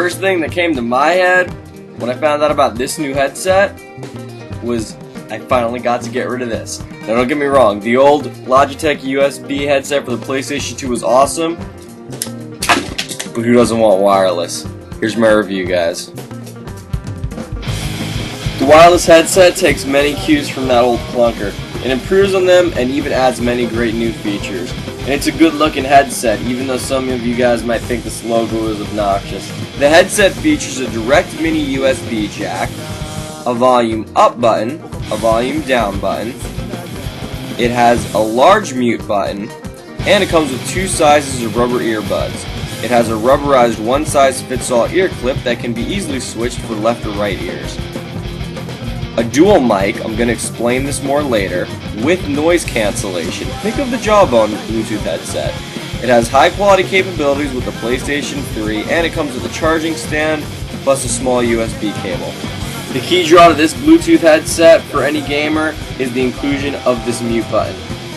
first thing that came to my head when I found out about this new headset was I finally got to get rid of this. Now don't get me wrong, the old Logitech USB headset for the PlayStation 2 was awesome, but who doesn't want wireless? Here's my review, guys. The wireless headset takes many cues from that old clunker. It improves on them and even adds many great new features. And it's a good looking headset, even though some of you guys might think this logo is obnoxious. The headset features a direct mini USB jack, a volume up button, a volume down button. It has a large mute button, and it comes with two sizes of rubber earbuds. It has a rubberized one-size-fits-all ear clip that can be easily switched for left or right ears. A dual mic, I'm going to explain this more later, with noise cancellation. Think of the Jawbone Bluetooth headset. It has high quality capabilities with the PlayStation 3, and it comes with a charging stand plus a small USB cable. The key draw to this Bluetooth headset for any gamer is the inclusion of this mute button.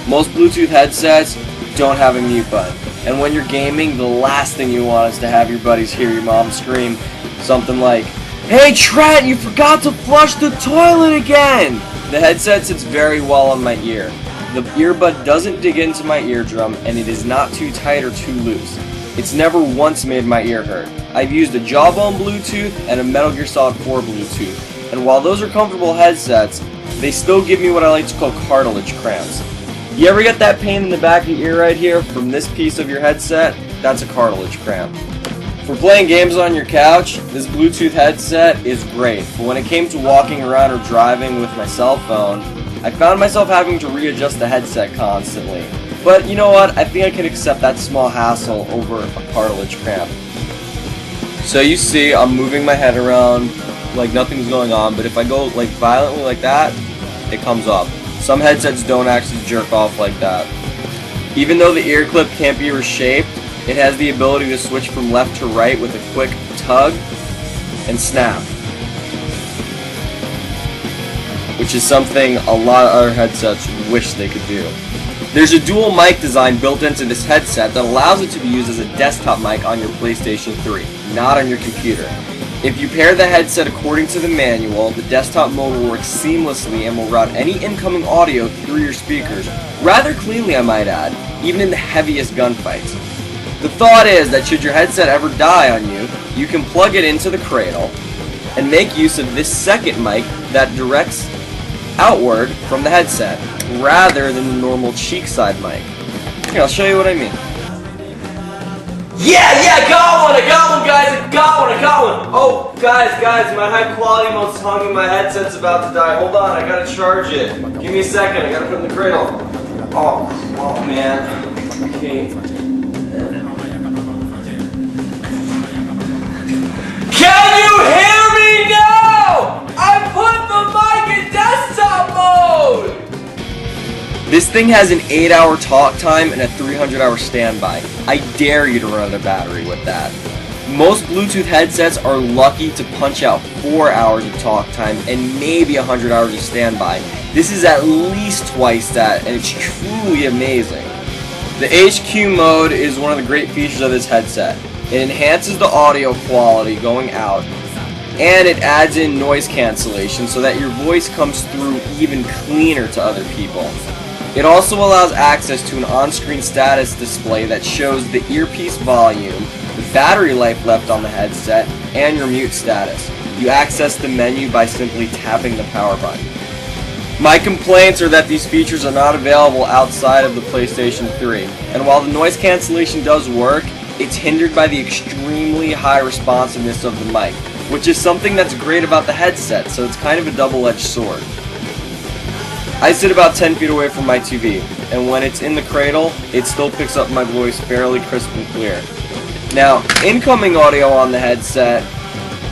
Most Bluetooth headsets don't have a mute button, and when you're gaming, the last thing you want is to have your buddies hear your mom scream something like, "Hey Trent, you forgot to flush the toilet again!" The headset sits very well on my ear. The earbud doesn't dig into my eardrum, and it is not too tight or too loose. It's never once made my ear hurt. I've used a Jawbone Bluetooth and a Metal Gear Solid 4 Bluetooth, and while those are comfortable headsets, they still give me what I like to call cartilage cramps. You ever get that pain in the back of your ear right here from this piece of your headset? That's a cartilage cramp. For playing games on your couch, this Bluetooth headset is great, but when it came to walking around or driving with my cell phone, I found myself having to readjust the headset constantly. But you know what, I think I can accept that small hassle over a cartilage cramp. So you see, I'm moving my head around like nothing's going on, but if I go like violently like that, it comes off. Some headsets don't actually jerk off like that. Even though the ear clip can't be reshaped, it has the ability to switch from left to right with a quick tug and snap, which is something a lot of other headsets wish they could do. There's a dual mic design built into this headset that allows it to be used as a desktop mic on your PlayStation 3, not on your computer. If you pair the headset according to the manual, the desktop mode will work seamlessly and will route any incoming audio through your speakers, rather cleanly I might add, even in the heaviest gunfights. The thought is that should your headset ever die on you, you can plug it into the cradle and make use of this second mic that directs outward from the headset, rather than the normal cheek side mic. Here, I'll show you what I mean. Yeah, I got one guys, I got one. Oh, guys, my high quality most hung in my headset's about to die. Hold on, I gotta charge it. Give me a second, I gotta put it in the cradle. Oh man. Okay. Can you hear me now? I put the mic in desktop mode! This thing has an 8-hour talk time and a 300-hour standby. I dare you to run out of battery with that. Most Bluetooth headsets are lucky to punch out 4 hours of talk time and maybe 100 hours of standby. This is at least twice that, and it's truly amazing. The HQ mode is one of the great features of this headset. It enhances the audio quality going out, and it adds in noise cancellation so that your voice comes through even cleaner to other people. It also allows access to an on-screen status display that shows the earpiece volume, the battery life left on the headset, and your mute status. You access the menu by simply tapping the power button. My complaints are that these features are not available outside of the PlayStation 3, and while the noise cancellation does work, it's hindered by the extremely high responsiveness of the mic, which is something that's great about the headset, so it's kind of a double-edged sword. I sit about 10 feet away from my TV, and when it's in the cradle, it still picks up my voice fairly crisp and clear. Now, incoming audio on the headset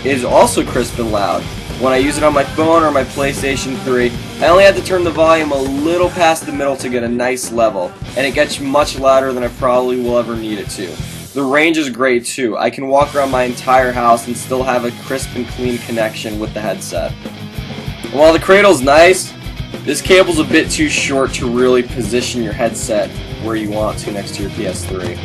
is also crisp and loud. When I use it on my phone or my PlayStation 3, I only have to turn the volume a little past the middle to get a nice level, and it gets much louder than I probably will ever need it to. The range is great too. I can walk around my entire house and still have a crisp and clean connection with the headset. And while the cradle's nice, this cable's a bit too short to really position your headset where you want to next to your PS3.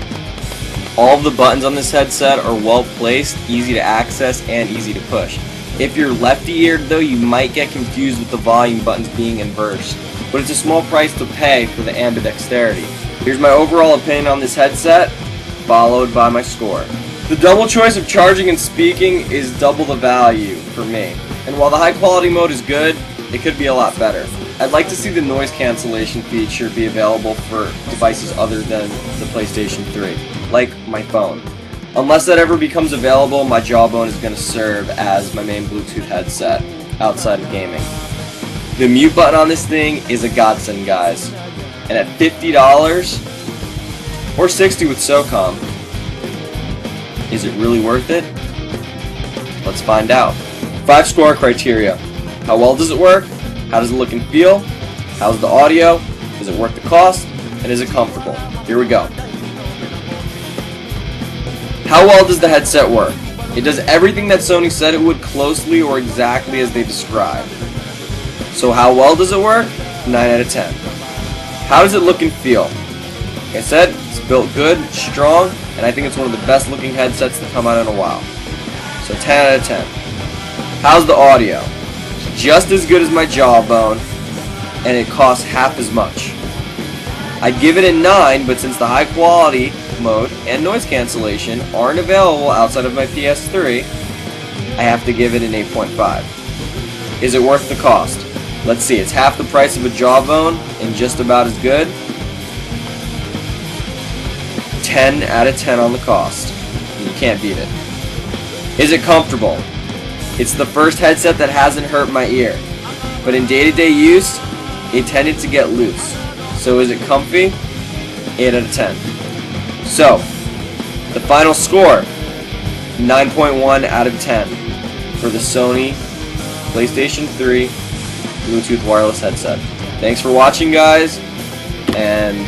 All of the buttons on this headset are well placed, easy to access, and easy to push. If you're lefty-eared though, you might get confused with the volume buttons being inversed, but it's a small price to pay for the ambidexterity. Here's my overall opinion on this headset, followed by my score. The double choice of charging and speaking is double the value for me, and while the high quality mode is good, it could be a lot better. I'd like to see the noise cancellation feature be available for devices other than the PlayStation 3, like my phone. Unless that ever becomes available, my Jawbone is going to serve as my main Bluetooth headset outside of gaming. The mute button on this thing is a godsend, guys. And at $50 or $60 with SOCOM, is it really worth it? Let's find out. 5 score criteria. How well does it work? How does it look and feel? How's the audio? Is it worth the cost? And is it comfortable? Here we go. How well does the headset work? It does everything that Sony said it would closely or exactly as they described. So how well does it work? 9 out of 10. How does it look and feel? Like I said, it's built good, strong, and I think it's one of the best looking headsets to come out in a while. So 10 out of 10. How's the audio? Just as good as my Jawbone, and it costs half as much. I'd give it a 9, but since the high quality mode and noise cancellation aren't available outside of my PS3, I have to give it an 8.5. Is it worth the cost? Let's see, it's half the price of a Jawbone and just about as good. 10 out of 10 on the cost. You can't beat it. Is it comfortable? It's the first headset that hasn't hurt my ear, but in day-to-day use, it tended to get loose. So is it comfy? 8 out of 10. So, the final score, 9.1 out of 10 for the Sony PlayStation 3 Bluetooth wireless headset. Thanks for watching, guys, and